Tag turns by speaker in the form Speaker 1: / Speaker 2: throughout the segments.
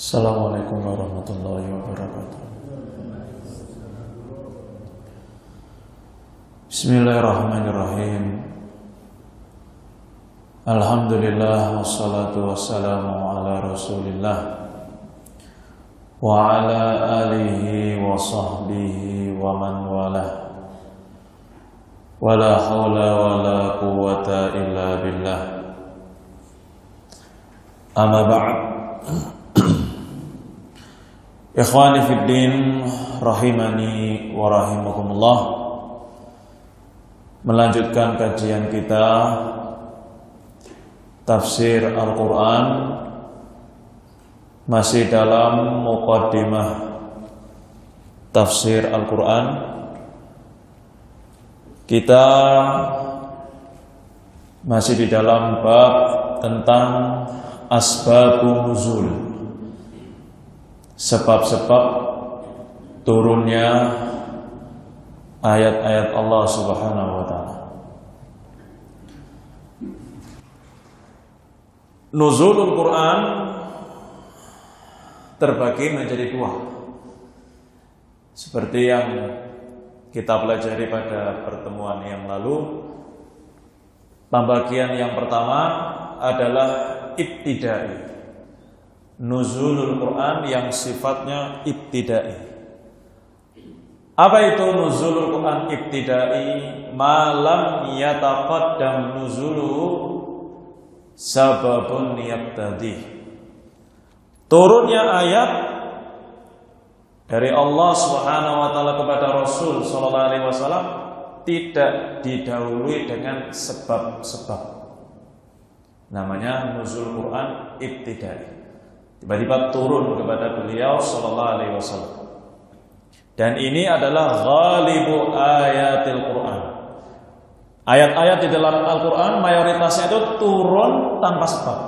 Speaker 1: Assalamualaikum warahmatullahi wabarakatuh. Bismillahirrahmanirrahim. Alhamdulillah wassalatu wassalamu ala Rasulillah wa ala alihi wa sahbihi wa man walah. Wala hawla wala quwwata illa billah. Amma ba'd. Ikhwani fid din rahimani wa rahimakumullah. Melanjutkan kajian kita tafsir Al-Qur'an masih dalam muqaddimah tafsir Al-Qur'an. Kita masih di dalam bab tentang asbabun nuzul, sebab-sebab turunnya ayat-ayat Allah Subhanahu wa taala. Nuzulul Quran terbagi menjadi dua, seperti yang kita pelajari pada pertemuan yang lalu. Pembagian yang pertama adalah ibtidai, nuzulul Quran yang sifatnya ibtidai. Apa itu nuzulul Quran ibtidai? Malam yataqaddam nuzuluhu sababun yaqtadi. Turunnya ayat dari Allah Subhanahu wa taala kepada Rasul sallallahu alaihi wasallam tidak didahului dengan sebab-sebab. Namanya nuzul Quran ibtidai. Tiba-tiba turun kepada beliau sallallahu alaihi wasallam. Dan ini adalah ghalibu ayatil Quran. Ayat-ayat di dalam Al-Quran mayoritasnya itu turun tanpa sebab.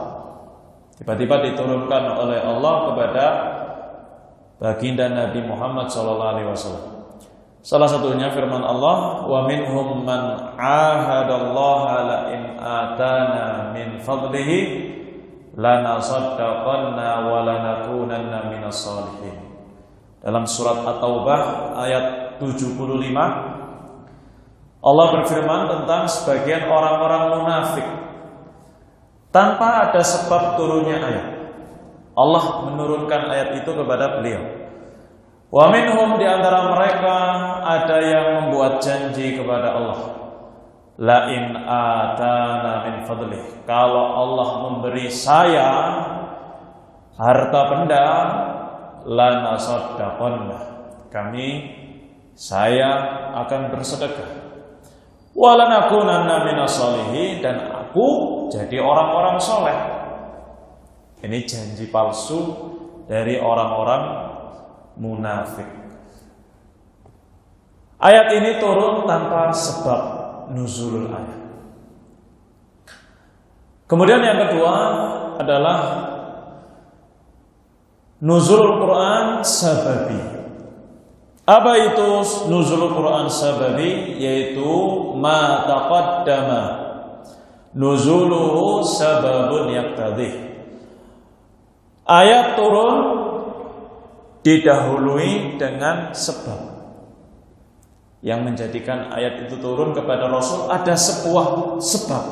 Speaker 1: Tiba-tiba diturunkan oleh Allah kepada baginda Nabi Muhammad SAW. Salah satunya firman Allah, wa minhum man ahadallaha la in atana min fadlihi lanasaddaqanna wa lanakunanna minas shalihin. Dalam surat At-Taubah ayat 75, Allah berfirman tentang sebagian orang-orang munafik tanpa ada sebab turunnya ayat. Allah menurunkan ayat itu kepada beliau. Wa minhum, di antara mereka ada yang membuat janji kepada Allah, la in atana min fadlih, kalau Allah memberi saya harta benda, lanasaddaqanna, saya akan bersedekah, wa lanakunanna minas shalihin, dan aku jadi orang-orang soleh. Ini janji palsu dari orang-orang munafik. Ayat ini turun tanpa sebab nuzulul ayat. Kemudian yang kedua adalah nuzulul Quran sababi. Apa itu nuzulul Quran sababi? Yaitu ma taqaddama nuzuluhu sababun yaqtadih. Ayat turun didahului dengan sebab. Yang menjadikan ayat itu turun kepada Rasul ada sebuah sebab,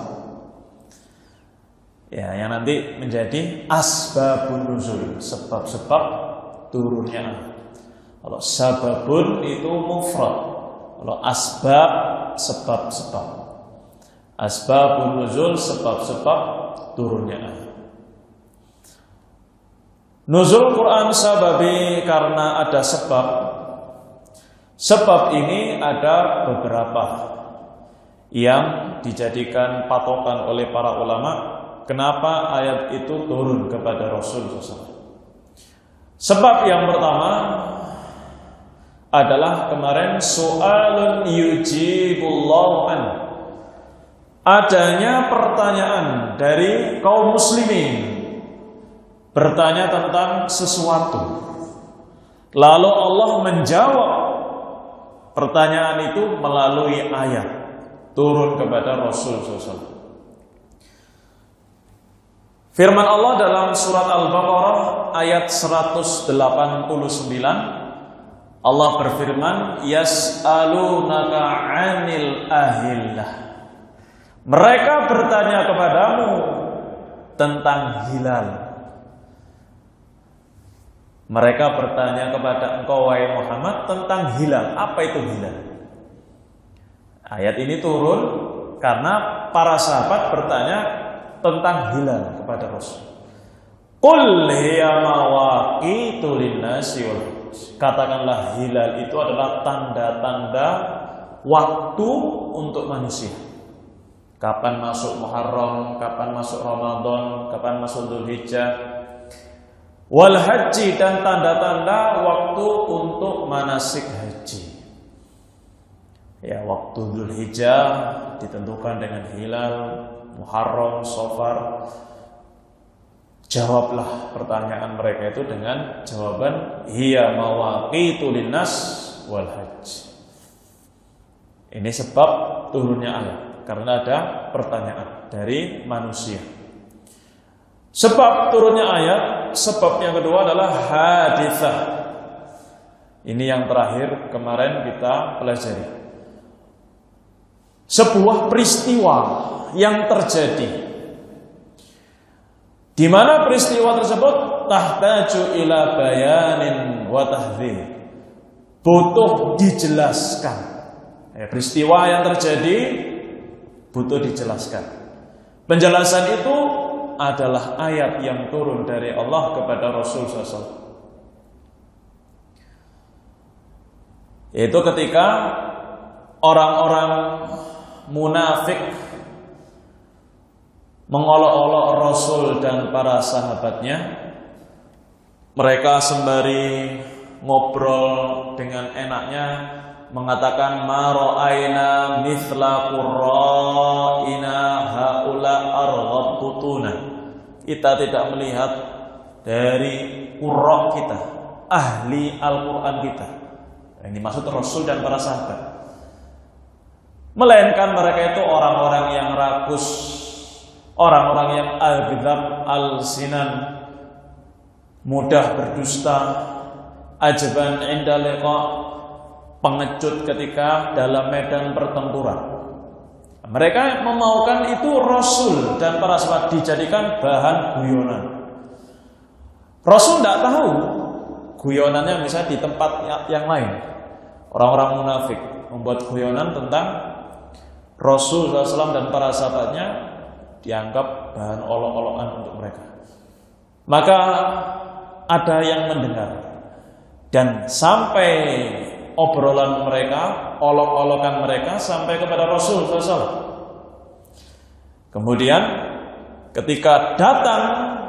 Speaker 1: ya, yang nanti menjadi asbabun nuzul, sebab-sebab turunnya ayat. Kalau sababun itu mufrad, kalau asbab sebab-sebab. Asbabun nuzul, sebab-sebab turunnya ayat. Nuzul Quran sababi karena ada sebab. Sebab ini ada beberapa yang dijadikan patokan oleh para ulama kenapa ayat itu turun kepada Rasul SAW. Sebab yang pertama adalah kemarin soalun yujibullahu an, adanya pertanyaan dari kaum muslimin, bertanya tentang sesuatu, lalu Allah menjawab pertanyaan itu melalui ayat turun kepada Rasul SAW. Firman Allah dalam surat Al-Baqarah ayat 189, Allah berfirman, yas'alunaka 'anil ahillah. Mereka bertanya kepadamu tentang hilal. Mereka bertanya kepada engkau wahai Muhammad tentang hilal. Apa itu hilal? Ayat ini turun karena para sahabat bertanya tentang hilal kepada Rasul. Qul hiya mawaqitu lin-nasi wal hajj. Katakanlah hilal itu adalah tanda-tanda waktu untuk manusia. Kapan masuk Muharram, kapan masuk Ramadan, kapan masuk Dzulhijjah, wal haji, dan tanda-tanda waktu untuk manasik haji. Ya, waktu Dzulhijjah ditentukan dengan hilal, Muharram, Safar. Jawablah pertanyaan mereka itu dengan jawaban hiya mawaqitu linnas wal hajj. Ini sebab turunnya ayat, karena ada pertanyaan dari manusia. Sebab turunnya ayat, sebab yang kedua adalah haditsah. Ini yang terakhir kemarin kita pelajari. Sebuah peristiwa yang terjadi, di mana peristiwa tersebut tahtaju ila bayanin wa tahdhir, butuh dijelaskan. Peristiwa yang terjadi butuh dijelaskan. Penjelasan itu adalah ayat yang turun dari Allah kepada Rasul SAW. Yaitu ketika orang-orang munafik mengolok-olok Rasul dan para sahabatnya. Mereka sembari ngobrol dengan enaknya mengatakan ma ra'aina mithla qurra'ina haula arghab butuna. Kita tidak melihat dari qurra kita, ahli Al-Qur'an kita. Ini maksud Rasul dan para sahabat. Melainkan mereka itu orang-orang yang rakus, orang-orang yang al-bidhab, al-sinan, mudah berdusta, ajaban inda liqa, pengecut ketika dalam medan pertempuran. Mereka memaukan itu Rasul dan para sahabat dijadikan bahan guyonan. Rasul tidak tahu guyonannya misalnya di tempat yang lain. Orang-orang munafik membuat guyonan tentang Rasul SAW dan para sahabatnya, dianggap bahan olok-olokan untuk mereka. Maka ada yang mendengar, dan sampai obrolan mereka, olok-olokan mereka sampai kepada Rasul SAW. Kemudian ketika datang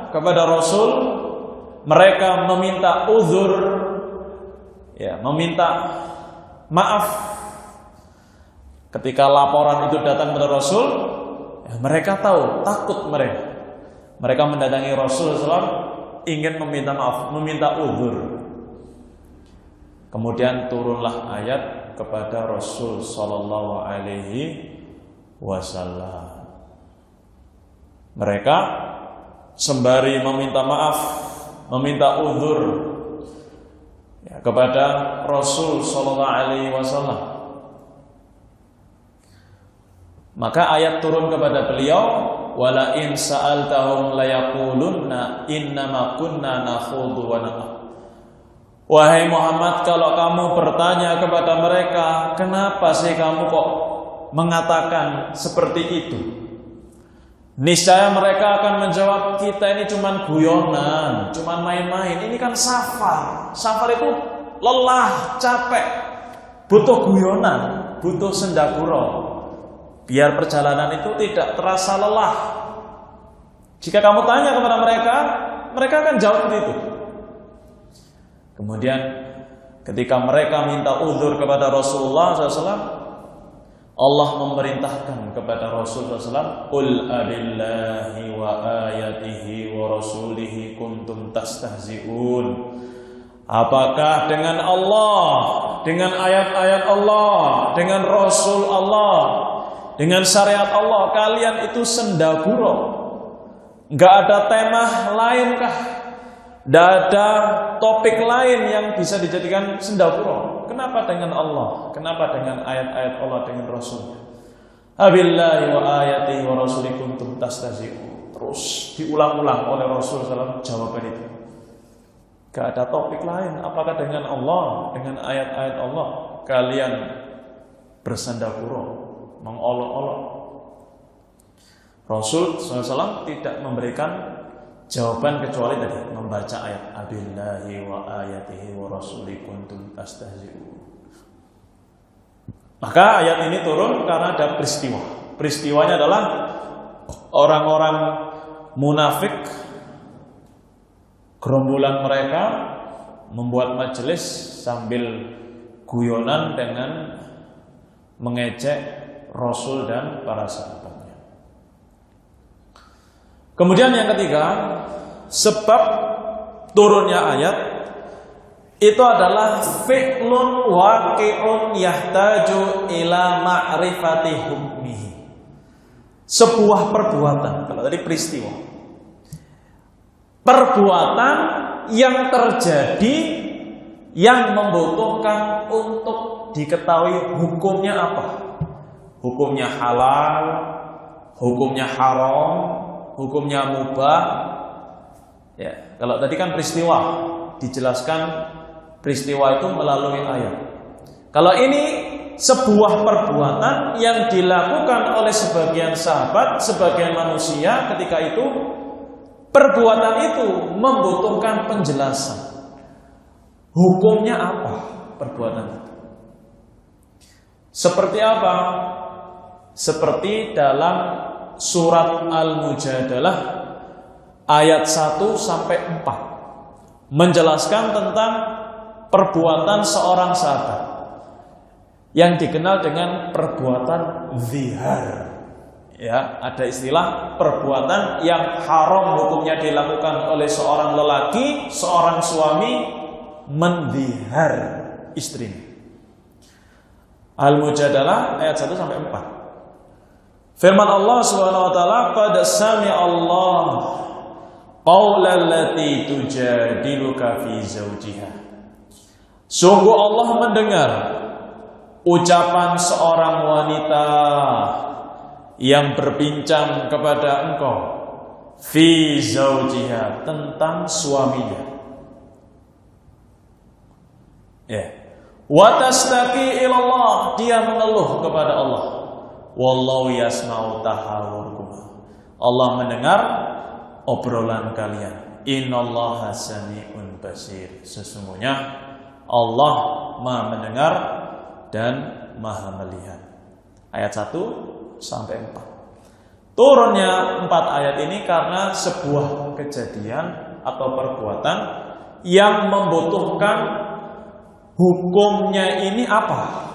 Speaker 1: kepada Rasul, mereka meminta uzur, meminta maaf. Ketika laporan itu datang kepada Rasul, mereka tahu, takut mereka. Mereka mendatangi Rasul SAW ingin meminta maaf, meminta uzur. Kemudian turunlah ayat kepada Rasul sallallahu alaihi wasallam. Mereka sembari meminta maaf, meminta uzur kepada Rasul sallallahu alaihi wasallam. Maka ayat turun kepada beliau, wala in sa'altahum layaqulunna innama kunna nakhudhu wa nal'ab. Wahai Muhammad, kalau kamu bertanya kepada mereka, kenapa sih kamu kok mengatakan seperti itu? Niscaya mereka akan menjawab, kita ini cuman guyonan, cuman main-main. Ini kan safar. Safar itu lelah, capek, butuh guyonan, butuh sendaguro, biar perjalanan itu tidak terasa lelah. Jika kamu tanya kepada mereka, mereka akan jawab itu. Kemudian ketika mereka minta uzur kepada Rasulullah SAW, Allah memerintahkan kepada Rasulullah SAW, qul abillahi wa ayatihi wa rasulihi kuntum tastahzi'un. Apakah dengan Allah, dengan ayat-ayat Allah, dengan Rasul Allah, dengan syariat Allah kalian itu sendaguro? Nggak ada tema lain kah? Nggak ada topik lain yang bisa dijadikan sendakuro. Kenapa dengan Allah? Kenapa dengan ayat-ayat Allah, dengan Rasulnya? Abillahi wa ayatihi wa rasulihi kuntum tastahzi'un. Terus diulang-ulang oleh Rasul SAW jawaban itu. Gak ada topik lain. Apakah dengan Allah, dengan ayat-ayat Allah kalian bersendakuro, mengolok-olok? Rasul SAW tidak memberikan jawaban kecuali tadi membaca ayat abillahi wa ayatihi wa rasulihi kuntum tastahzi'un. Maka ayat ini turun karena ada peristiwa. Peristiwanya adalah orang-orang munafik, gerombolan mereka membuat majelis sambil guyonan dengan mengejek Rasul dan para sahabatnya. Kemudian yang ketiga, sebab turunnya ayat itu adalah fi'lun waqi'un yahtaju ila ma'rifati hukmihi. Sebuah perbuatan, kalau tadi peristiwa. Perbuatan yang terjadi yang membutuhkan untuk diketahui hukumnya apa. Hukumnya halal, hukumnya haram, hukumnya mubah. Ya, kalau tadi kan peristiwa, dijelaskan peristiwa itu melalui ayat. Kalau ini sebuah perbuatan yang dilakukan oleh sebagian sahabat, sebagian manusia ketika itu, perbuatan itu membutuhkan penjelasan. Hukumnya apa perbuatan itu? Seperti apa? Seperti dalam surat Al-Mujadalah ayat 1 sampai 4 menjelaskan tentang perbuatan seorang sahabat yang dikenal dengan perbuatan zihar. Ya, ada istilah perbuatan yang haram hukumnya dilakukan oleh seorang lelaki, seorang suami menzihar istrinya. Al-Mujadalah ayat 1 sampai 4. Firman Allah Subhanahu wa taala, "Qad sami'a Allah qaulal lati tujadiluka fi zawjiha." Sungguh Allah mendengar ucapan seorang wanita yang berbincang kepada engkau fi zawjiha, tentang suaminya. Ya. Wa tastaqi ilallah, dia mengeluh kepada Allah. Wallahu yasma'u tahawurkum. Allah mendengar obrolan kalian. Innallaha sami'un basir. Sesungguhnya Allah Maha mendengar dan Maha melihat. Ayat 1 sampai 4. Turunnya 4 ayat ini karena sebuah kejadian atau perbuatan yang membutuhkan hukumnya ini apa.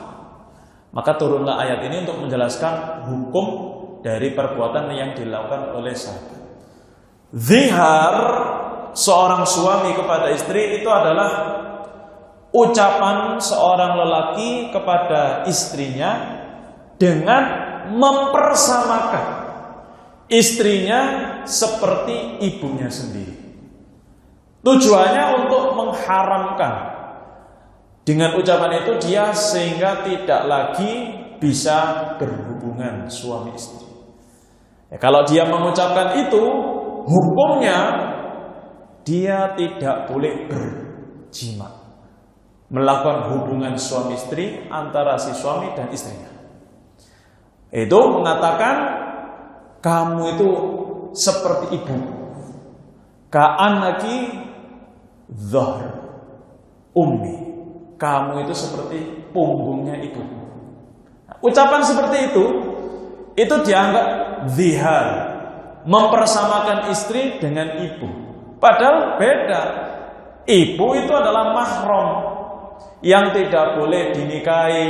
Speaker 1: Maka turunlah ayat ini untuk menjelaskan hukum dari perbuatan yang dilakukan oleh sahabat. Zihar seorang suami kepada istri itu adalah ucapan seorang lelaki kepada istrinya dengan mempersamakan istrinya seperti ibunya sendiri. Tujuannya untuk mengharamkan. Dengan ucapan itu dia sehingga tidak lagi bisa berhubungan suami istri. Ya, kalau dia mengucapkan itu, hukumnya dia tidak boleh berjima, melakukan hubungan suami istri antara si suami dan istrinya. Itu mengatakan kamu itu seperti ibu, ka'annaki dhahr ummi, kamu itu seperti punggungnya ibu. Ucapan seperti itu dianggap zihar, mempersamakan istri dengan ibu. Padahal beda. Ibu itu adalah mahram yang tidak boleh dinikahi.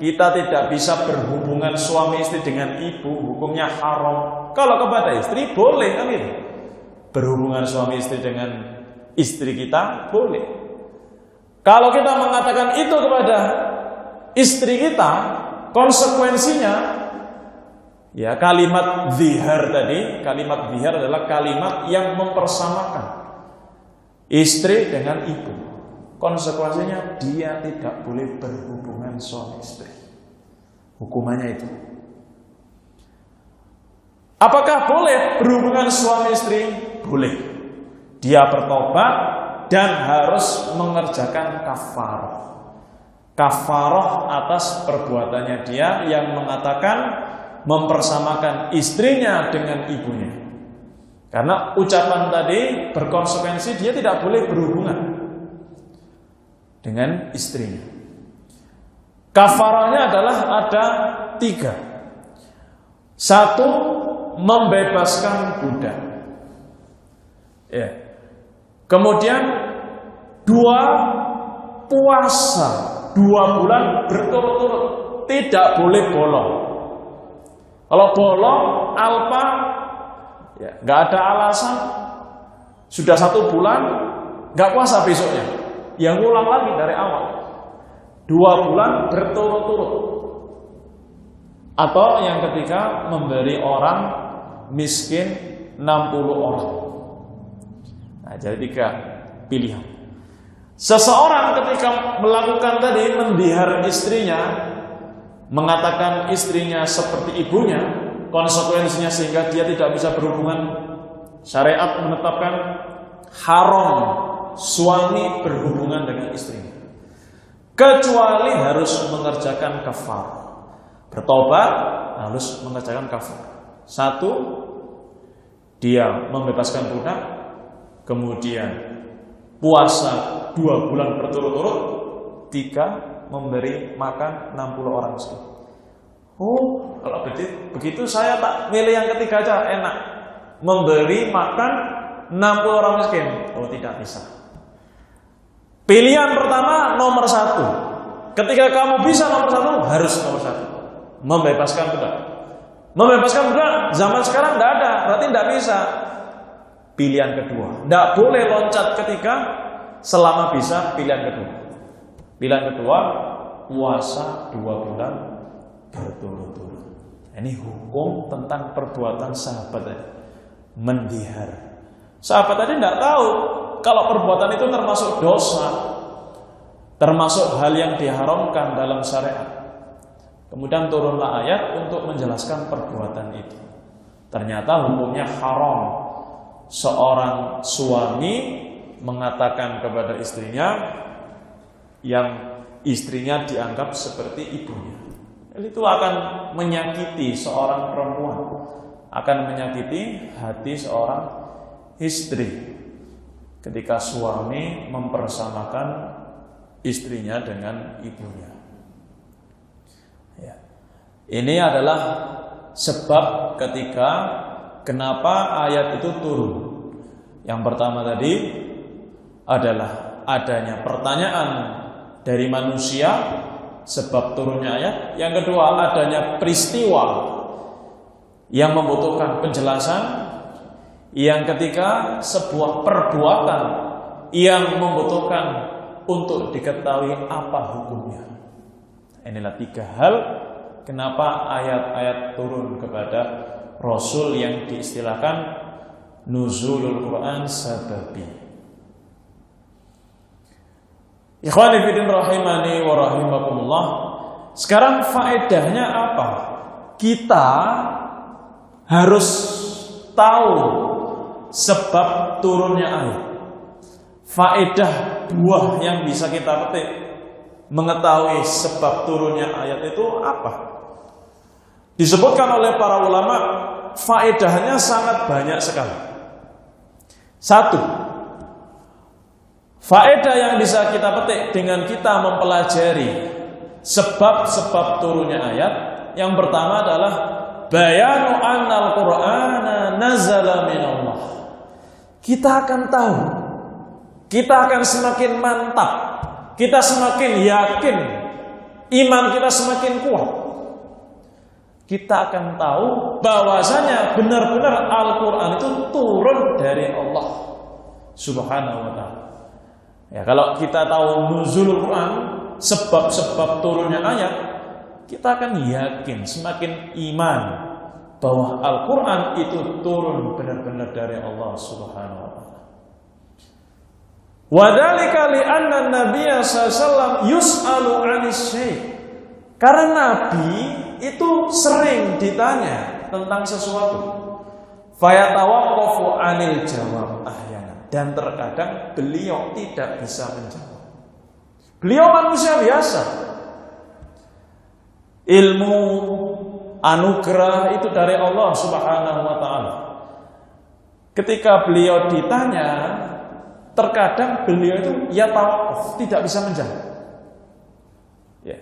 Speaker 1: Kita tidak bisa berhubungan suami istri dengan ibu, hukumnya haram. Kalau kepada istri boleh kan itu. Berhubungan suami istri dengan istri kita boleh. Kalau kita mengatakan itu kepada istri kita, konsekuensinya Ya, kalimat zihar tadi, kalimat zihar adalah kalimat yang mempersamakan istri dengan ibu. Konsekuensinya dia tidak boleh berhubungan suami istri. Hukumannya itu. Apakah boleh berhubungan suami istri? Boleh. Dia bertobat dan harus mengerjakan kafarah. Kafarah atas perbuatannya dia yang mengatakan mempersamakan istrinya dengan ibunya. Karena ucapan tadi berkonsekuensi dia tidak boleh berhubungan dengan istrinya. Kafarahnya adalah ada 3. 1, membebaskan budak. Ya. Kemudian 2, puasa 2 bulan berturut-turut, tidak boleh bolong. Kalau bolong, alpa, ya, nggak ada alasan, sudah 1 bulan, nggak puasa besoknya, yang ulang lagi dari awal. 2 bulan berturut-turut. Atau yang ketiga, memberi orang miskin 60 orang. Nah, jadi 3 pilihan. Seseorang ketika melakukan tadi, mendihar istrinya, mengatakan istrinya seperti ibunya, konsekuensinya sehingga dia tidak bisa berhubungan. Syariat menetapkan haram suami berhubungan dengan istrinya, kecuali harus mengerjakan kafarah. Bertobat harus mengerjakan kafarah. 1, dia membebaskan budak, kemudian puasa 2 bulan berturut-turut, 3, memberi makan 60 orang miskin. Oh, kalau begitu saya tak milih yang ketiga aja, enak. Memberi makan 60 orang miskin. Oh, tidak bisa. Pilihan pertama nomor 1. Ketika kamu bisa nomor 1, harus nomor 1. Membebaskan budak. Membebaskan budak zaman sekarang tidak ada, berarti tidak bisa. Pilihan kedua, tidak boleh loncat ketika selama bisa. Pilihan kedua. Pilihan kedua, puasa 2 bulan berturut-turut. Ini hukum tentang perbuatan sahabat tadi, mendihar. Sahabat tadi tidak tahu kalau perbuatan itu termasuk dosa, termasuk hal yang diharamkan dalam syariat. Kemudian turunlah ayat untuk menjelaskan perbuatan itu. Ternyata hukumnya haram. Seorang suami mengatakan kepada istrinya yang istrinya dianggap seperti ibunya, itu akan menyakiti seorang perempuan, akan menyakiti hati seorang istri ketika suami mempersamakan istrinya dengan ibunya. Ya. Ini adalah sebab ketika kenapa ayat itu turun. Yang pertama tadi adalah adanya pertanyaan dari manusia, sebab turunnya ayat. Yang kedua, adanya peristiwa yang membutuhkan penjelasan. Yang ketiga, sebuah perbuatan yang membutuhkan untuk diketahui apa hukumnya. Inilah 3 hal kenapa ayat-ayat turun kepada Rasul yang diistilahkan nuzulul Quran sababi. Ikhwani fillah rahimani wa rahimakumullah. Sekarang faedahnya apa? Kita harus tahu sebab turunnya ayat. Faedah buah yang bisa kita petik mengetahui sebab turunnya ayat itu apa? Disebutkan oleh para ulama, faedahnya sangat banyak sekali. 1, faedah yang bisa kita petik dengan kita mempelajari sebab-sebab turunnya ayat. Yang pertama adalah bayanu annal Qur'ana nazala minallah. Kita akan tahu, kita akan semakin mantap, kita semakin yakin, iman kita semakin kuat. Kita akan tahu bahwasanya benar-benar Al-Quran itu turun dari Allah Subhanahu wa ta'ala. Ya, kalau kita tahu nuzulul Quran, sebab-sebab turunnya ayat, kita akan yakin, semakin iman, bahwa Al-Quran itu turun benar-benar dari Allah Subhanahu wa ta'ala. Wadzalika li'anna Nabiyya sallallahu yus'alu 'anis syai'. Karena Nabi itu sering ditanya tentang sesuatu. Fayatawaqqafu 'anil jawab ahyana. Dan terkadang beliau tidak bisa menjawab. Beliau manusia biasa. Ilmu anugerah itu dari Allah Subhanahu wa ta'ala. Ketika beliau ditanya, terkadang beliau itu tidak bisa menjawab. Ya.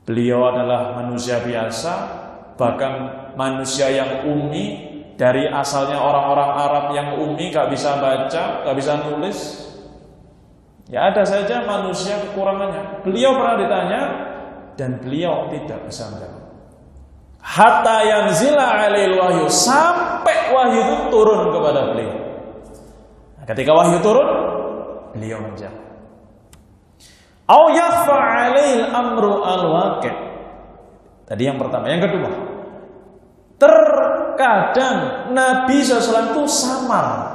Speaker 1: Beliau adalah manusia biasa, bahkan manusia yang ummi, dari asalnya orang-orang Arab yang ummi, gak bisa baca, gak bisa nulis. Ya ada saja manusia kekurangannya. Beliau pernah ditanya dan beliau tidak bisa menjawab. Hatta yanzila 'alail wahyu, sampai wahyu itu turun kepada beliau. Nah, ketika wahyu turun, beliau menjawab. Au yakhfa 'alail amru al-waqi'. Tadi yang pertama, yang kedua. Terkadang Nabi SAW itu samar,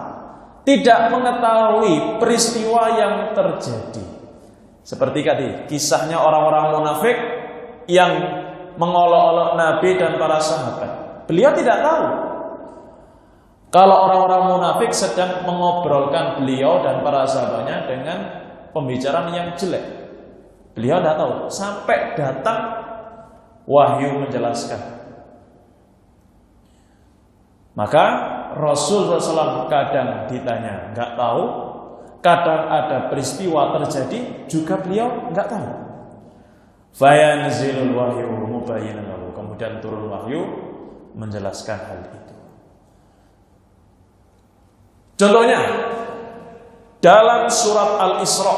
Speaker 1: tidak mengetahui peristiwa yang terjadi. Seperti tadi, kisahnya orang-orang munafik yang mengolok-olok Nabi dan para sahabat. Beliau tidak tahu kalau orang-orang munafik sedang mengobrolkan beliau dan para sahabatnya dengan pembicaraan yang jelek. Beliau tidak tahu sampai datang wahyu menjelaskan. Maka Rasul SAW kadang ditanya nggak tahu, kadang ada peristiwa terjadi juga beliau nggak tahu. Fayanzilul wahyu mubayyinan lahu, kemudian turun wahyu menjelaskan hal itu. Contohnya dalam surat Al-Isra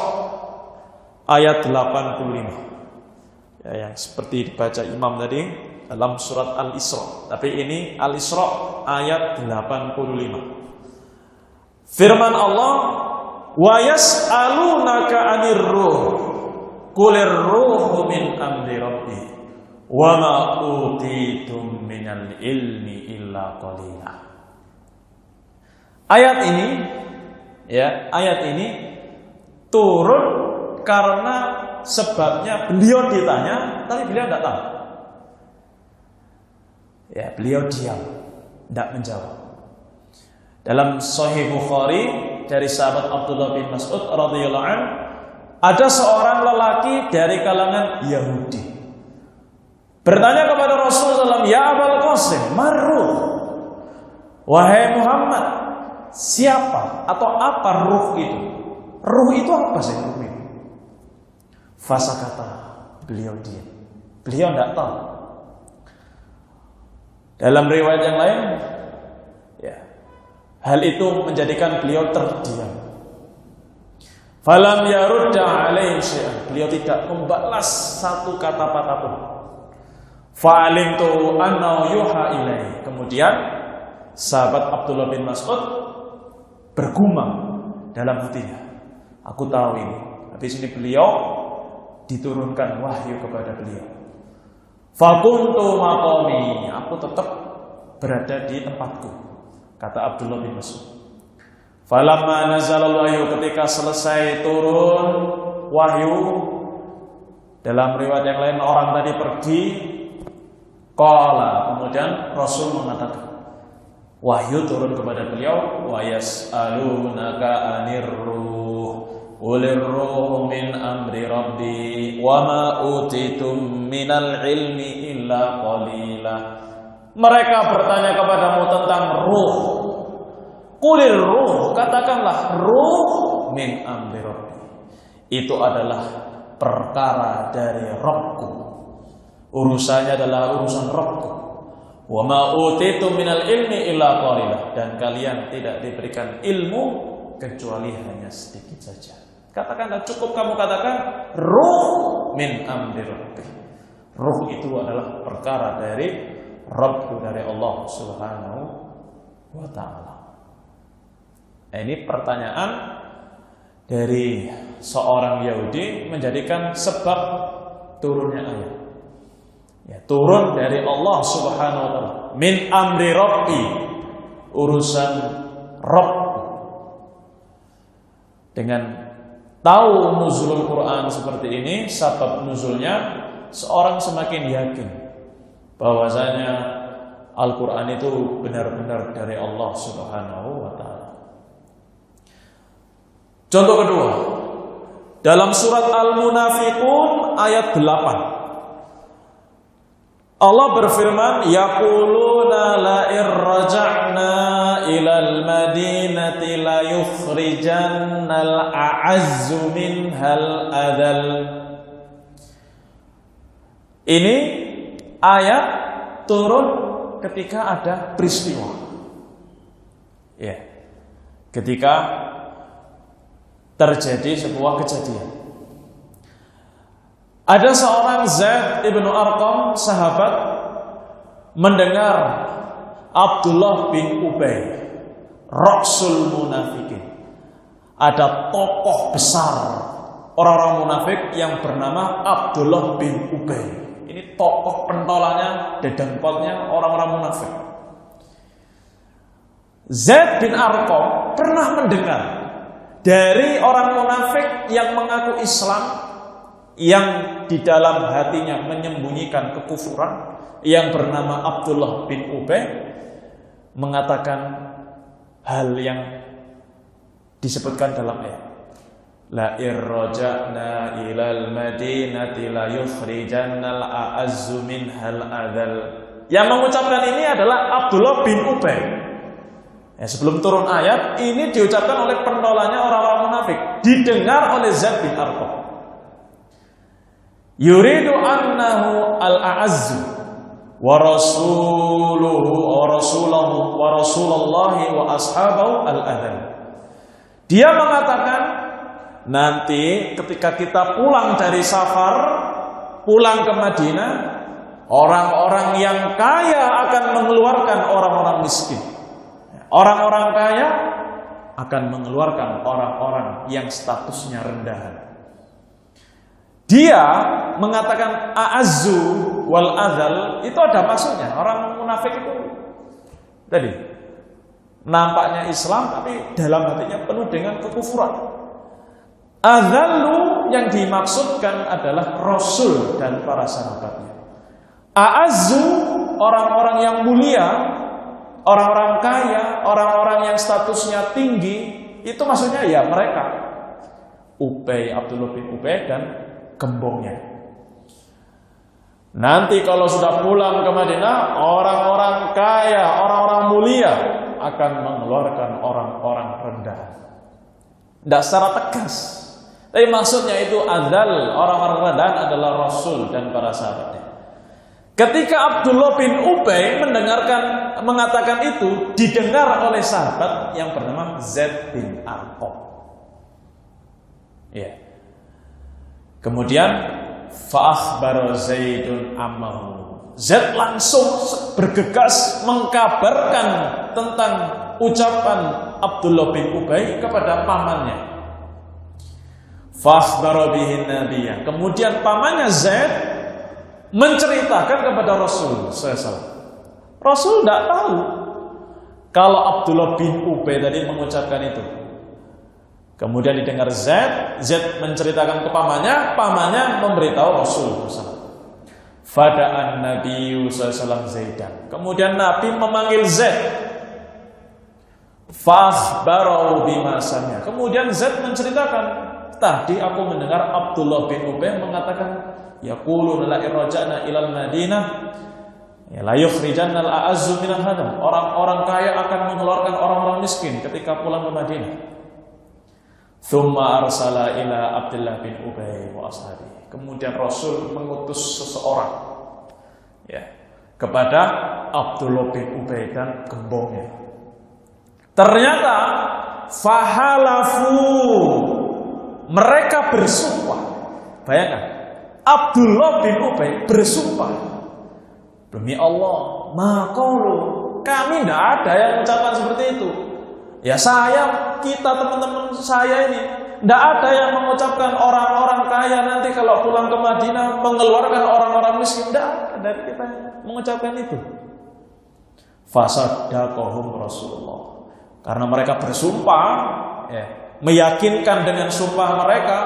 Speaker 1: ayat 85. Ya, yang seperti dibaca Imam tadi dalam surat Al-Isra, tapi ini Al-Isra ayat 85. Firman Allah, wa yas'alunaka 'anir ruh qulir ruhu min amri rabbi wa ma utitum minal ilmi illa qalila. Ayat ini turun karena sebabnya beliau ditanya, tapi beliau tidak tahu. Ya, beliau diam, tidak menjawab. Dalam Sahih Bukhari dari sahabat Abdullah bin Mas'ud radhiyallahu anhu, ada seorang lelaki dari kalangan Yahudi bertanya kepada Rasulullah SAW, ya Abul Qasim, marruh, wahai Muhammad, siapa atau apa ruh itu? Ruh itu apa sih ruh itu? Fasakata, beliau diam, beliau tidak tahu. Dalam riwayat yang lain, ya, hal itu menjadikan beliau terdiam. Falam yarudda alaihi syai'an, beliau tidak membalas satu kata-kata pun. Fa'alimtu annahu yuha ilaihi. Kemudian sahabat Abdullah bin Mas'ud bergumam dalam hatinya, aku tahu ini. Habis ini beliau diturunkan wahyu kepada beliau. Fakuntu maqami, aku tetap berada di tempatku, kata Abdullah bin Mas'ud. Falamma nazalal wahyu, ketika selesai turun wahyu, dalam riwayat yang lain orang tadi pergi, qala, kemudian Rasul mengatakan, wahyu turun kepada beliau, wa yas'alunaka 'anir ruh qulir ruhu min amri rabbi wa ma utitum minal ilmi illa qalila. Mereka bertanya kepadamu tentang ruh. Qulir ruh, katakanlah ruh min amri rabbi, itu adalah perkara dari Rabbku, urusannya adalah urusan Rabbku. Wa ma utitum minal ilmi illa qalila, dan kalian tidak diberikan ilmu kecuali hanya sedikit saja. Katakanlah, cukup kamu katakan ruh min amri rabbi. Ruh itu adalah perkara dari Rabbku, dari Allah Subhanahu wa ta'ala. Nah, ini pertanyaan dari seorang Yahudi menjadikan sebab turunnya ayat. Ya, turun dari Allah Subhanahu wa taala. Min amri Rabbi, urusan Rabb. Dengan tahu nuzulul Quran seperti ini, sebab nuzulnya, seorang semakin yakin bahwasanya Al-Quran itu benar-benar dari Allah Subhanahu wa taala. Contoh kedua, dalam surat Al-Munafiqun ayat 8. Allah berfirman, yaquluna la irraja'na ilal madinati la yukhrijannal a'azzu minhal adal. Ini ayat turun ketika ada peristiwa. Ya. Ketika terjadi sebuah kejadian. Ada seorang Zaid ibnu Arqam, sahabat, mendengar Abdullah bin Ubay, Rasul Munafikin. Ada tokoh besar orang-orang munafik yang bernama Abdullah bin Ubay. Ini tokoh pentolannya, dedengkotnya orang-orang munafik. Zaid bin Arqam pernah mendengar dari orang munafik yang mengaku Islam, yang di dalam hatinya menyembunyikan kekufuran, yang bernama Abdullah bin Ubay, mengatakan hal yang disebutkan dalam ayat, la irraja'na ilal madinati la yukhrijannal a'azzu minhal adal. Yang mengucapkan ini adalah Abdullah bin Ubay. Ya, sebelum turun ayat ini diucapkan oleh pentolannya orang-orang munafik, didengar oleh Zaid bin Arqam. Yuridu annahu al-a'azzu wa rasuluhu wa rasulullahi wa ashabahu al-adhan. Dia mengatakan, nanti ketika kita pulang dari safar, pulang ke Madinah, orang-orang yang kaya akan mengeluarkan orang-orang miskin. Orang-orang kaya akan mengeluarkan orang-orang yang statusnya rendahan. Dia mengatakan a'azzu wal adzal, itu ada maksudnya. Orang munafik itu tadi nampaknya Islam tapi dalam hatinya penuh dengan kekufuran. Adzallu yang dimaksudkan adalah Rasul dan para sahabatnya. A'azzu orang-orang yang mulia, orang-orang kaya, orang-orang yang statusnya tinggi, itu maksudnya ya mereka, Ubay, Abdullah bin Ubay dan gembongnya. Nanti kalau sudah pulang ke Madinah, orang-orang kaya, orang-orang mulia akan mengeluarkan orang-orang rendah. Tidak secara tegas, tapi maksudnya itu adzal, orang-orang rendah adalah Rasul dan para sahabatnya. Ketika Abdullah bin Ubay mengatakan itu, didengar oleh sahabat yang bernama Zaid bin Arqam. Ya. Kemudian fa'akhbara Zaidun ammahu. Zaid langsung bergegas mengkabarkan tentang ucapan Abdullah bin Ubay kepada pamannya. Fa'akhbara bihin nabiyya. Kemudian pamannya Zaid menceritakan kepada Rasul SAW. Rasul tidak tahu kalau Abdullah bin Ubay tadi mengucapkan itu. Kemudian didengar Zaid menceritakan ke pamannya, pamannya memberitahu Rasul SAW. Fada'an Nabi SAW Zaidan. Kemudian Nabi memanggil Zaid. Fakhbarahu bima sami'a. Kemudian Zaid menceritakan, tadi aku mendengar Abdullah bin Ubay mengatakan, yaquluna la irja'na ilal Madinah la yukhrijannal a'azzu minal hadam. Orang-orang kaya akan mengeluarkan orang-orang miskin ketika pulang ke Madinah. Tsumma arsala ila Abdullah bin Ubay wa ashabi. Kemudian Rasul mengutus seseorang kepada Abdullah bin Ubay dan gembongnya. Ternyata fahalafu, mereka bersumpah. Bayangkan, Abdullah bin Ubay bersumpah, demi Allah, maqalu, kami tidak ada yang mengucapkan seperti itu. Ya kita teman-teman saya ini tidak ada yang mengucapkan orang-orang kaya nanti kalau pulang ke Madinah mengeluarkan orang-orang miskin. Tidak ada. dari kita mengucapkan itu. Fasaddaqahum Rasulullah. Karena mereka bersumpah, meyakinkan dengan sumpah mereka,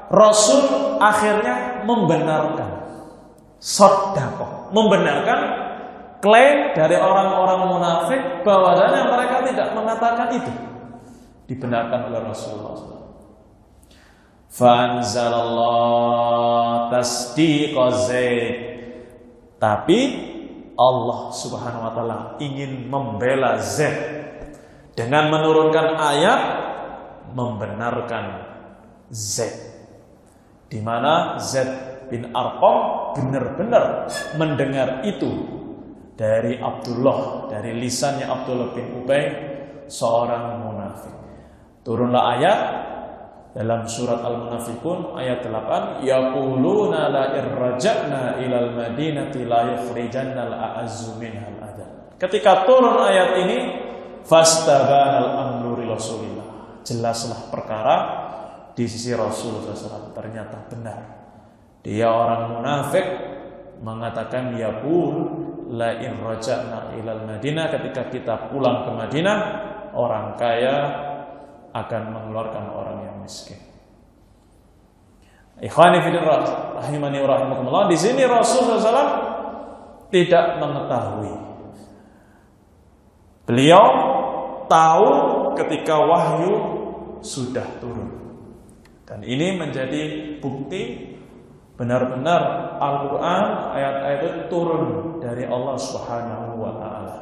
Speaker 1: Rasul akhirnya membenarkan. Shaddaqah, membenarkan klaim dari orang-orang munafik bahwasanya mereka tidak mengatakan itu. Dibenarkan oleh Rasulullah SAW. Fanzalallah tasdiqa Zaid. Tapi Allah Subhanahu wa taala ingin membela Zaid dengan menurunkan ayat membenarkan Zaid, di mana Zaid bin Arqam benar-benar mendengar itu dari Abdullah, dari lisannya Abdullah bin Ubay, seorang munafik. Turunlah ayat dalam surat Al-Munafiqun ayat 8, yaquluna la irja'na ilal madinati la yukhrijanna al-a'azzu minhal adal. Ketika turun ayat ini, fastabanal amru li Rasulillah. Jelaslah perkara di sisi Rasulullah SAW. Ternyata benar. Dia orang munafik mengatakan yaqul la irja'na ilal Madinah, ketika kita pulang ke Madinah, orang kaya akan mengeluarkan orang yang miskin. Ikhwani fillah rahimani wa rahimakumullah, di sini Rasulullah SAW tidak mengetahui. Beliau tahu ketika wahyu sudah turun. Dan ini menjadi bukti benar-benar Al-Quran ayat-ayat itu turun dari Allah Subhanahu wa ta'ala.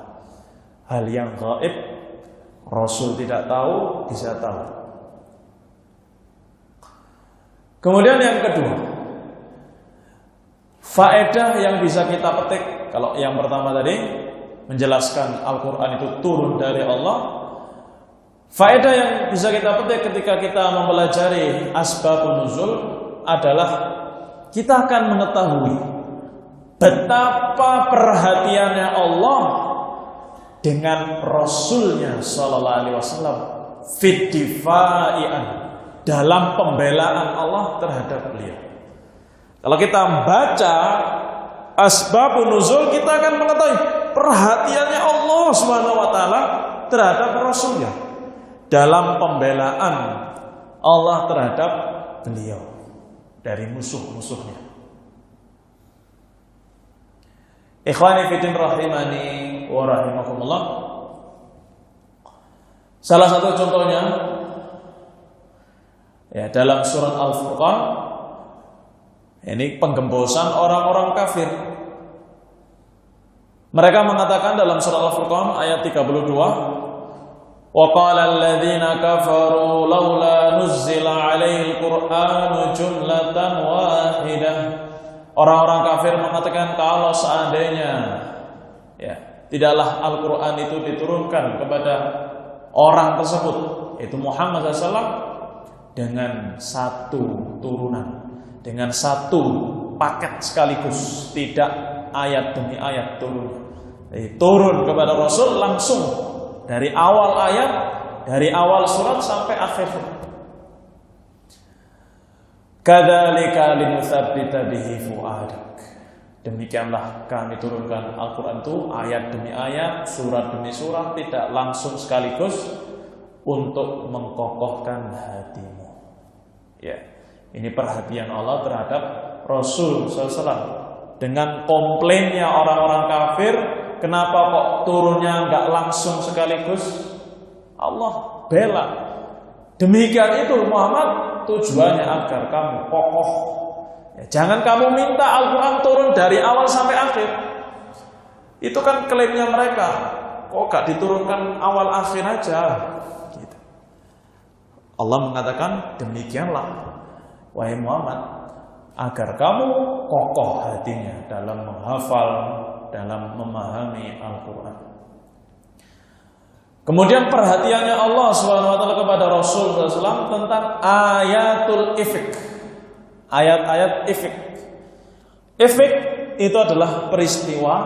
Speaker 1: Hal yang gaib Rasul tidak tahu, bisa tahu. Kemudian yang kedua, faedah yang bisa kita petik. Kalau yang pertama tadi menjelaskan Al-Quran itu turun dari Allah, faedah yang bisa kita petik ketika kita mempelajari asbabun nuzul adalah kita akan mengetahui betapa perhatiannya Allah dengan Rasulnya Sallallahu Alaihi Wasallam fit difa'ian, dalam pembelaan Allah terhadap beliau. Kalau kita baca asbabun nuzul, kita akan mengetahui perhatiannya Allah Subhanahu wa taala terhadap Rasulnya dalam pembelaan Allah terhadap beliau dari musuh-musuhnya. Ikhwani fiddin rahimani wa rahimakumullah. Salah satu contohnya dalam surat Al-Furqan, ini penggembosan orang-orang kafir. Mereka mengatakan dalam surat Al-Furqan ayat 32, wa qala alladziina kafaru laula nuzzila 'alaihil qur'anu jumlatan wahidah. Orang-orang kafir mengatakan kalau seandainya tidaklah Al-Quran itu diturunkan kepada orang tersebut, yaitu Muhammad SAW, dengan satu turunan, dengan satu paket sekaligus, tidak ayat demi ayat turun. Jadi, turun kepada Rasul langsung dari awal ayat, dari awal surat sampai akhir. Kadzalika linutsabbita bihi fuadak. Demikianlah kami turunkan Al-Quran itu ayat demi ayat, surat demi surat, tidak langsung sekaligus, untuk mengkokohkan hatimu. Ini perhatian Allah terhadap Rasul SAW. Dengan komplainnya orang-orang kafir, kenapa kok turunnya nggak langsung sekaligus? Allah bela. Demikian itu Muhammad, tujuannya agar kamu kokoh. Jangan kamu minta Al-Quran turun dari awal sampai akhir. Itu kan klaimnya mereka. Kok gak diturunkan awal akhir aja gitu. Allah mengatakan demikianlah, wahai Muhammad, agar kamu kokoh hatinya dalam menghafal, dalam memahami Al-Quran. Kemudian perhatiannya Allah SWT kepada Rasul SAW tentang ayatul ifk. Ayat-ayat ifk. Ifk itu adalah peristiwa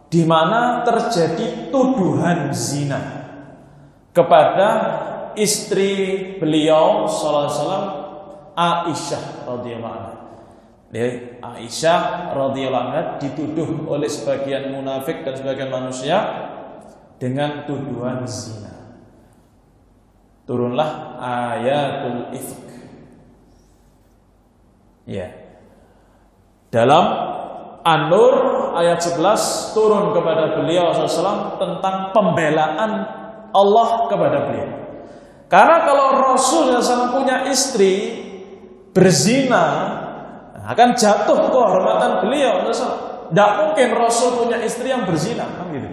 Speaker 1: di mana terjadi tuduhan zina kepada istri beliau SAW, Aisyah radhiyallahu anha. Aisyah radhiyallahu anha dituduh oleh sebagian munafik dan sebagian manusia dengan tuduhan zina. Turunlah ayatul ifk. Ya. Dalam An-Nur ayat 11 turun kepada beliau SAW tentang pembelaan Allah kepada beliau. Karena kalau Rasul SAW punya istri berzina, akan jatuh kehormatan beliau. Tidak mungkin Rasul punya istri yang berzina, kan gitu.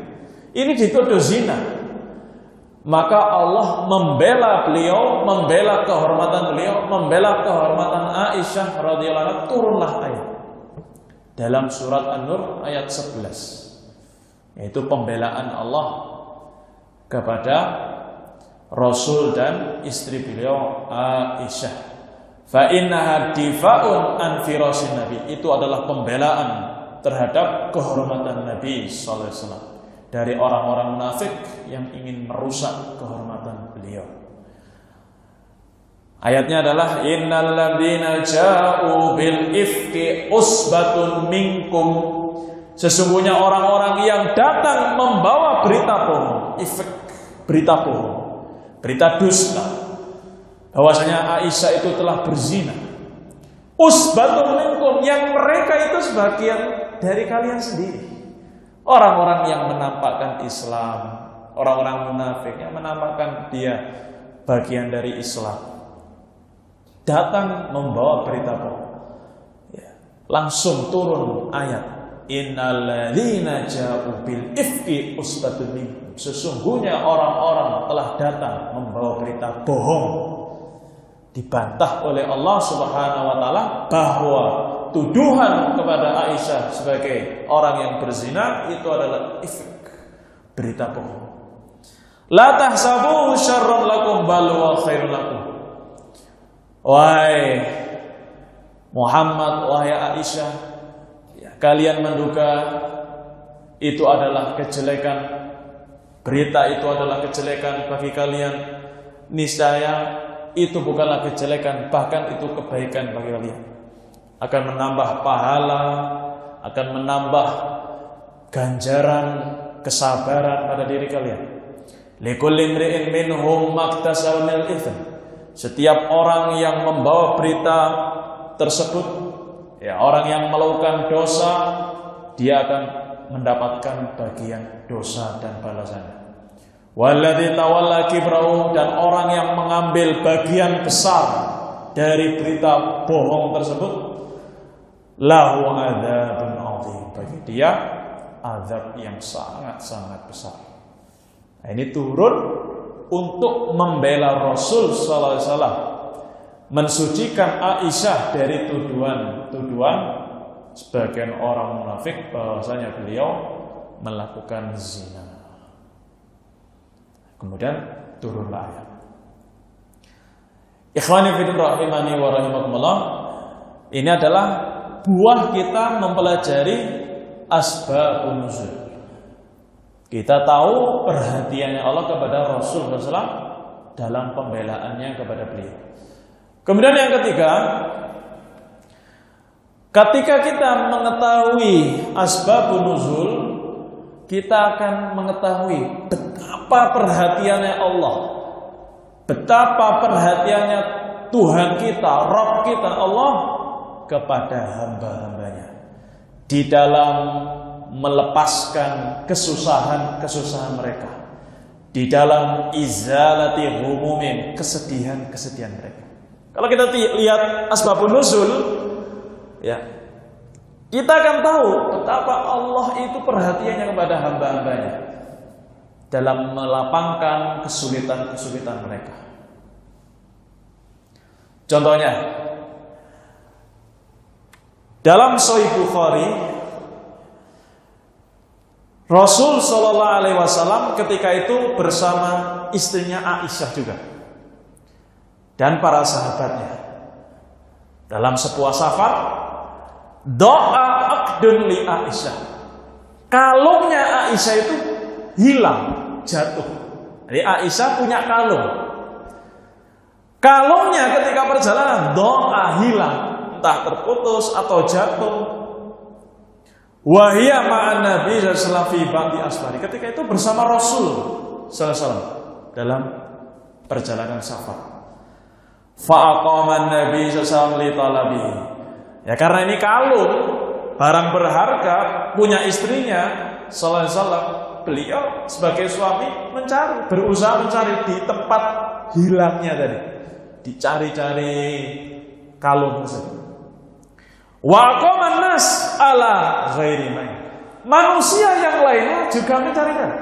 Speaker 1: Ini dituduh zina. Maka Allah membela beliau, membela kehormatan beliau, membela kehormatan Aisyah radhiyallahu anha. Turunlah ayat dalam surat An-Nur ayat 11, yaitu pembelaan Allah kepada Rasul dan istri beliau Aisyah. Fa innaha difa'un an firasin Nabi. Itu adalah pembelaan terhadap kehormatan Nabi sallallahu alaihi wasallam dari orang-orang munafik yang ingin merusak kehormatan beliau. Ayatnya adalah innal ladzina ja'u bil ifki usbatun minkum. Sesungguhnya orang-orang yang datang membawa berita bohong, ifk, berita bohong, berita dusta, bahwasanya Aisyah itu telah berzina. Usbatun minkum, yang mereka itu sebagian dari kalian sendiri. Orang-orang yang menampakkan Islam, orang-orang munafik yang menampakkan dia bagian dari Islam, datang membawa berita bohong. Ya. Langsung turun ayat, innalladzina ja'u bil ifki usbatun minkum. Sesungguhnya orang-orang telah datang membawa berita bohong. Dibantah oleh Allah Subhanahu wa taala bahwa tuduhan kepada Aisyah sebagai orang yang berzina itu adalah ifk, berita bohong. La tahsabuhu syarrun lakum bal huwa khairun lakum. Wahai Muhammad, wahai Aisyah, ya, kalian menduga itu adalah kejelekan, berita itu adalah kejelekan bagi kalian. Niscaya itu bukanlah kejelekan, bahkan itu kebaikan bagi kalian. Akan menambah pahala, akan menambah ganjaran, kesabaran pada diri kalian. Likulli imri'in minhum maktasaba minal itsm. Setiap orang yang membawa berita tersebut, ya, orang yang melakukan dosa, dia akan mendapatkan bagian dosa dan balasannya. Walladzi tawalla kibrahu, dan orang yang mengambil bagian besar dari berita bohong tersebut, lahu adzabun adzim, bagi dia azab yang sangat-sangat besar. Nah, ini turun untuk membela Rasul sallallahu alaihi wasallam, mensucikan Aisyah dari tuduhan sebagian orang munafik bahwasanya beliau melakukan zina. Kemudian turunlah ayat. Ikhwani fillah rahimani wa rahimakumullah. Ini adalah buah kita mempelajari asbabun nuzul. Kita tahu perhatiannya Allah kepada Rasul SAW dalam pembelaannya kepada beliau. Kemudian yang ketiga, ketika kita mengetahui asbabun nuzul, kita akan mengetahui betapa perhatiannya Allah, betapa perhatiannya Tuhan kita, Rabb kita Allah kepada hamba-hambanya di dalam melepaskan kesusahan-kesusahan mereka, di dalam izalati humumim, kesedihan-kesedihan mereka. Kalau kita lihat asbabun nuzul, ya, kita akan tahu betapa Allah itu perhatiannya kepada hamba-hambanya dalam melapangkan kesulitan-kesulitan mereka. Contohnya, dalam Sahih Bukhari, Rasul Shallallahu Alaihi Wasallam ketika itu bersama istrinya Aisyah juga dan para sahabatnya dalam sebuah safar. Doa akdun li Aisyah, kalungnya Aisyah itu hilang, jatuh. Jadi Aisyah punya kalung. Kalungnya ketika perjalanan doa hilang, entah terputus atau jatuh. Wa hiya ma'an Nabi sallallahu alaihi wasallam ketika itu bersama Rasul sallallahu alaihi wasallam dalam perjalanan safar. Fa aqama Nabi sallallahu alaihi wasallam li talabihi. Ya karena ini kalung barang berharga punya istrinya sallallahu alaihi wasallam, beliau sebagai suami berusaha mencari di tempat hilangnya tadi. Dicari-cari kalung tersebut. Wa aqaman nas ala ghairi main. Manusia yang lainnya juga mencari-cari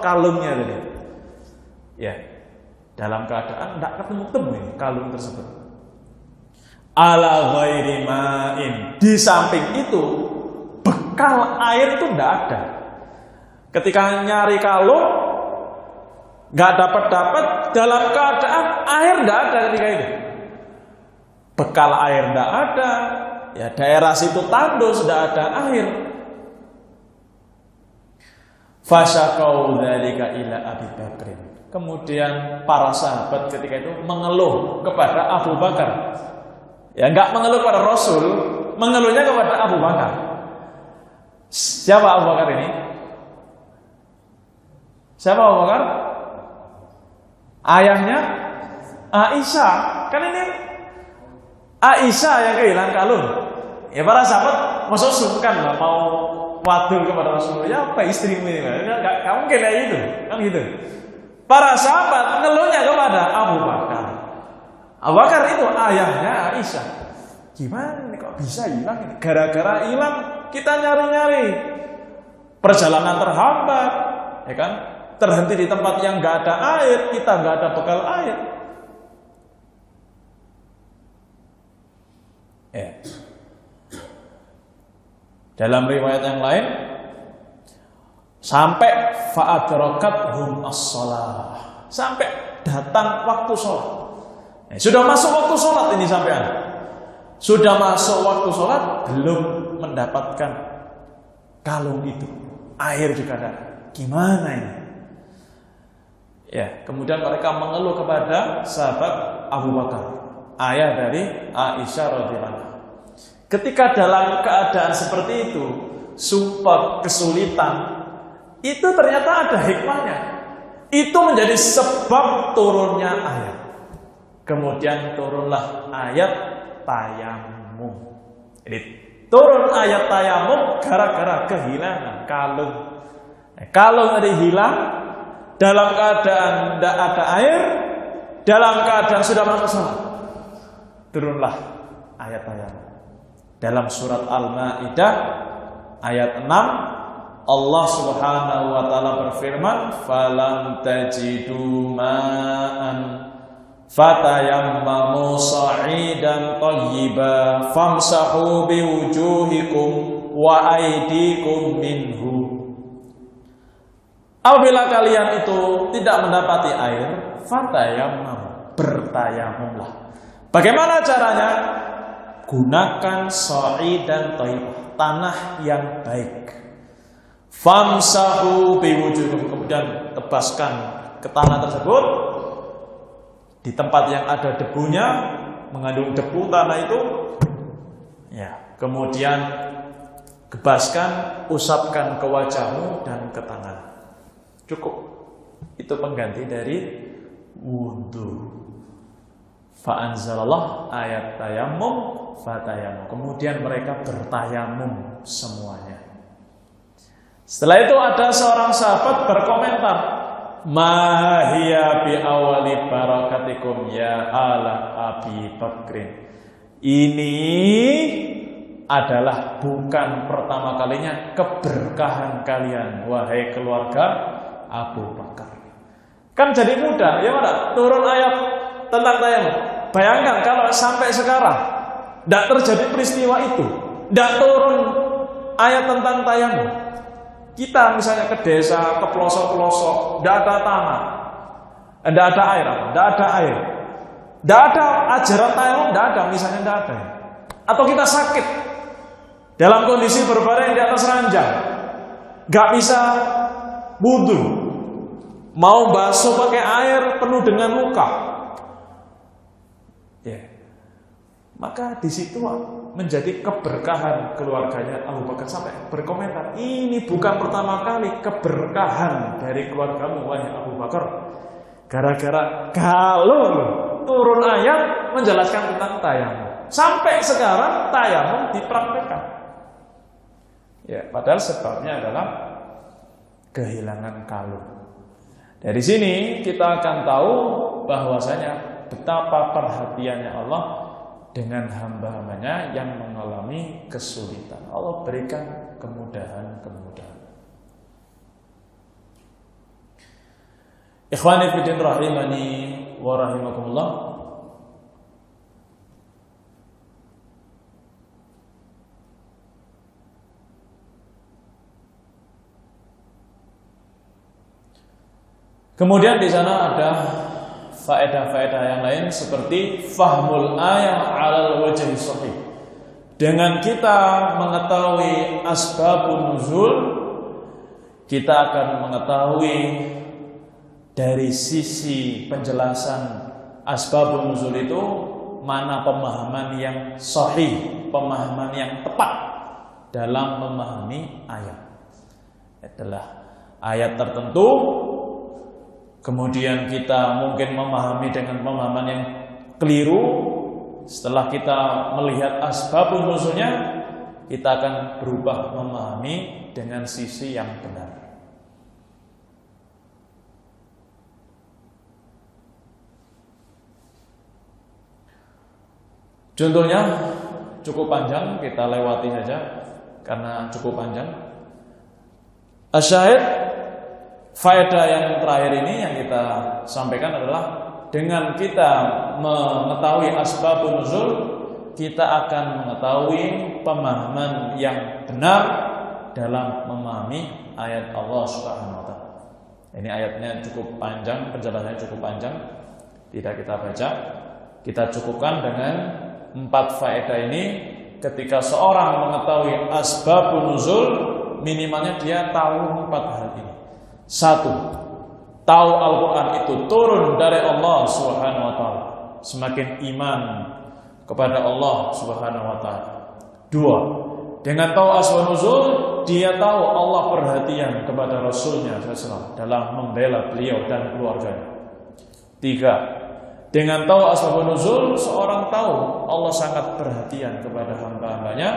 Speaker 1: kalungnya tadi. Ya. Dalam keadaan tidak ketemu-temu ini kalung tersebut. Ala ghairi main. Di samping itu bekal air itu tidak ada. Ketika nyari kalung nggak dapat dalam keadaan air tidak ada ketika itu. Bekal air tidak ada, ya daerah situ tandus tidak ada air. Fasyakau dzalika ila Abi Bakr. Kemudian para sahabat ketika itu mengeluh kepada Abu Bakar. Ya enggak mengeluh kepada Rasul, mengeluhnya kepada Abu Bakar. Siapa Abu Bakar ini? Siapa Abu Bakar? Ayahnya Aisyah. Kan ini Aisyah yang kehilangan kalung. Ya para sahabat masuk sungkan lah mau wadul kepada Rasulullah. Ya apa istrimu ini? Gak mungkin kayak gitu, kan gitu. Para sahabat ngeluhnya kepada Abu Bakar. Abu Bakar itu ayahnya Aisyah. Gimana nih kok bisa hilang ini? Gara-gara hilang kita nyari-nyari. Perjalanan terhambat, ya kan? Terhenti di tempat yang nggak ada air, kita nggak ada bekal air. Ya. Dalam riwayat yang lain, sampai fa'adrakathum as-shalah, sampai datang waktu sholat. Sudah masuk waktu sholat ini sampean. Sudah masuk waktu sholat, belum mendapatkan kalung itu. Air juga ada. Gimana ini? Ya, kemudian mereka mengeluh kepada sahabat Abu Bakar, ayah dari Aisyah radhiyallahu anha. Ketika dalam keadaan seperti itu, sumpah kesulitan, itu ternyata ada hikmahnya. Itu menjadi sebab turunnya ayat. Kemudian turunlah ayat tayamum. Jadi turun ayat tayamum gara-gara kehilangan kalung. Kalung tadi hilang dalam keadaan tidak ada air, dalam keadaan sudah masuk sholat, turunlah ayat tayamum. Dalam surat Al-Maidah ayat 6, Allah Subhanahu wa taala berfirman, "Falam tajidu ma'an fatayammamu sa'idan thayyiban famsahu biwujuhikum wa aydikum minhu." Apabila kalian itu tidak mendapati air, fatayammamu, bertayamumlah. Bagaimana caranya? Gunakan sa'idan thayyibah, tanah yang baik. Famsahu biwujuhikum, kemudian tebaskan ke tanah tersebut di tempat yang ada debunya, mengandung debu tanah itu. Ya, kemudian gebaskan, usapkan ke wajahmu dan ke tangan. Cukup. Itu pengganti dari wudu. Fa'anzalallah ayat tayamum fatayamum. Kemudian mereka bertayamum semuanya. Setelah itu ada seorang sahabat berkomentar, "Ma hiya bi awali barakatikum ya ala Abi Bakrin." Ini adalah bukan pertama kalinya keberkahan kalian, wahai keluarga Abu Bakar. Kan jadi mudah, ya mana? Turun ayat tentang tayamum. Bayangkan kalau sampai sekarang tidak terjadi peristiwa itu, tidak turun ayat tentang tayamum. Kita misalnya ke desa, ke pelosok-pelosok, tidak ada tanah, tidak ada air, tidak ada ajaran tayamum, tidak ada, misalnya tidak ada. Atau kita sakit dalam kondisi berbaring di atas ranjang, nggak bisa wudu, mau basuh pakai air penuh dengan luka. Ya. Maka di situ menjadi keberkahan keluarganya Abu Bakar, sampai berkomentar, ini bukan pertama kali keberkahan dari keluargamu wahai Abu Bakar. Gara-gara kalau turun ayat menjelaskan tentang tayamum. Sampai sekarang tayamum dipraktekkan. Ya, padahal sebabnya adalah kehilangan kalung. Dari sini kita akan tahu bahwasanya betapa perhatiannya Allah dengan hamba-hambanya yang mengalami kesulitan. Allah berikan kemudahan-kemudahan. Ikhwani fillah rahimani wa rahimakumullah. Kemudian di sana ada faedah-faedah yang lain seperti fahmul ayat 'alal wajhi shahih. Dengan kita mengetahui asbabun nuzul, kita akan mengetahui dari sisi penjelasan asbabun nuzul itu mana pemahaman yang sahih, pemahaman yang tepat dalam memahami ayat. Adalah ayat tertentu, kemudian kita mungkin memahami dengan pemahaman yang keliru. Setelah kita melihat asbabun nuzulnya, kita akan berubah memahami dengan sisi yang benar. Contohnya cukup panjang, kita lewati saja karena cukup panjang. Asyahid, faedah yang terakhir ini yang kita sampaikan adalah dengan kita mengetahui asbabun nuzul, kita akan mengetahui pemahaman yang benar dalam memahami ayat Allah Subhanahu wa taala. Ini ayatnya cukup panjang, penjelasannya cukup panjang, tidak kita baca. Kita cukupkan dengan 4 faedah ini. Ketika seorang mengetahui asbabun nuzul, minimalnya dia tahu 4 hal ini. 1, tahu Al-Quran itu turun dari Allah Subhanahu wa ta'ala, semakin iman kepada Allah Subhanahu wa ta'ala. 2, dengan tahu asbabun nuzul, dia tahu Allah perhatian kepada Rasulnya SAW dalam membela beliau dan keluarganya. 3, dengan tahu asbabun nuzul, seorang tahu Allah sangat perhatian kepada hamba-hambanya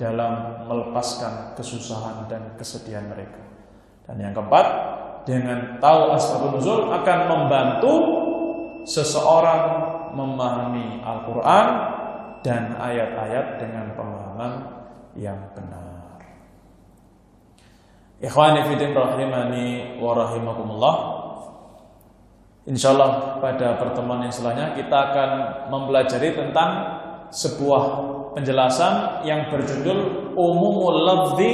Speaker 1: dalam melepaskan kesusahan dan kesedihan mereka. Dan yang keempat, dengan tahu asbabun nuzul akan membantu seseorang memahami Al-Quran dan ayat-ayat dengan pemahaman yang benar. Ikhwani fillah rahimani wa rahimakumullah. Insyaallah pada pertemuan yang selanjutnya kita akan mempelajari tentang sebuah penjelasan yang berjudul Umumul Lafzi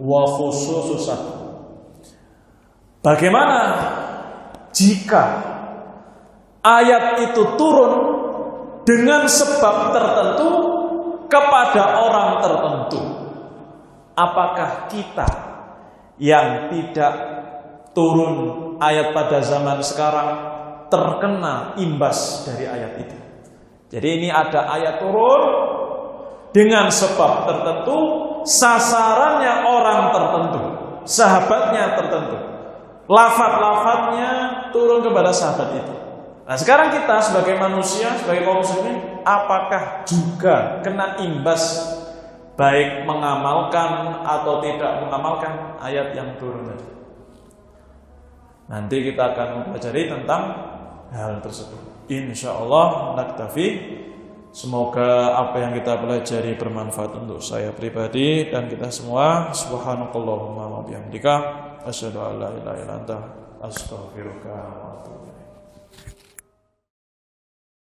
Speaker 1: wa Khususus Sat. Bagaimana jika ayat itu turun dengan sebab tertentu kepada orang tertentu? Apakah kita yang tidak turun ayat pada zaman sekarang terkena imbas dari ayat itu? Jadi ini ada ayat turun dengan sebab tertentu, sasarannya orang tertentu, sahabatnya tertentu, lafaz-lafaznya turun kepada sahabat itu. Nah sekarang kita sebagai manusia, sebagai kaum muslimin, apakah juga kena imbas baik mengamalkan atau tidak mengamalkan ayat yang turun tadi? Nanti kita akan mempelajari tentang hal tersebut. Insyaallah naktafi. Semoga apa yang kita pelajari bermanfaat untuk saya pribadi dan kita semua. Subhanakallahumma wa bihamdika asyhadu an la ilaha illa anta astaghfiruka wa atubu ilaik.